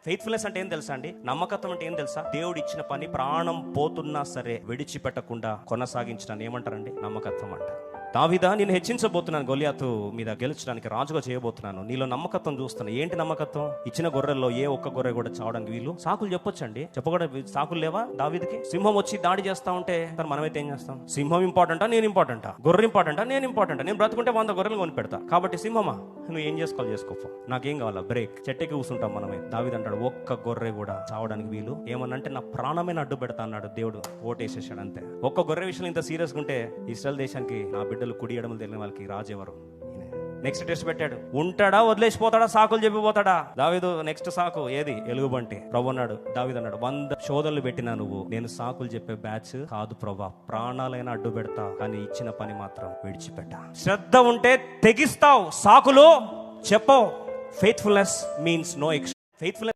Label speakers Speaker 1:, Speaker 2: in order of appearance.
Speaker 1: Faithfulness అంటే ఏం తెలుసా అండి? నమ్మకత్వం అంటే ఏం తెలుసా? దేవుడు ఇచ్చిన పని ప్రాణం పోతున్నా సరే విడిచిపెట్టకుండా కొనసాగించడాన్ని ఏమంటారండి? నమ్మకత్వం అంట. దావీదా, నేను హెచ్చించబోతున్నాను, గొలియాతు మీద గెలిచడానికి రాజుగా చేయబోతున్నాను, నీలో నమ్మకత్వం చూస్తాను. ఏంటి నమ్మకత్వం? ఇచ్చిన గొర్రెల్లో ఏ ఒక్క గొర్రె కూడా చావడానికి వీలు. సాకులు చెప్పొచ్చండి, చెప్పకూడదు. సాకులు లేవా దావీదుకి? సింహం వచ్చి దాడి చేస్తా ఉంటే మనమైతే ఏం చేస్తాం? సింహం ఇంపార్టెంటా, నేను ఇంపార్టెంటా? గొర్రె ఇంపార్టెంటా, నేను ఇంపార్టెంటా? నేను బ్రతుకుంటే 100 గొర్రెలు కొని పెడతా. కాబట్టి సింహమా, నువ్వు ఏం చేసుకోవాలి చేసుకోపో, నాకేం కావాలా? బ్రేక్. చెట్టుకి కూర్చుంటాం మనమే. దావీదు అంటాడు, ఒక్క గొర్రె కూడా చావడానికి వీలు. ఏమన్నంటే నా ప్రాణమైన అడ్డు పెడతా అన్నాడు. దేవుడు ఓటేసేసాడు అంతే. ఒక్క గొర్రె విషయంలో ఇంత సీరియస్గా ఉంటే ఇస్రాయల్ దేశానికి నా బిడ్డలు కుడి ఎడమలు తెలియని వాళ్ళకి రాజు ఎవరు? నెక్స్ట్ టెస్ట్ పెట్టాడు. ఉంటాడా, వదిలేసిపోతాడా, సాకులు చెప్పిపోతాడా? దావీదు నెక్స్ట్ సాకు ఏది? ఎలుగుబంటి. ప్రభు అన్నాడు, దావీదు అన్నాడు, 100 శోధనలు పెట్టినా నువ్వు నేను సాకులు చెప్పే బ్యాచ్ కాదు ప్రభా, ప్రాణాలైనా అడ్డు పెడతా, కానీ ఇచ్చిన పని మాత్రం విడిచిపెట్టా. శ్రద్ధ ఉంటే తెగిస్తావు, సాకులు చెప్పవు. Faithfulness means no extra. Faithfulness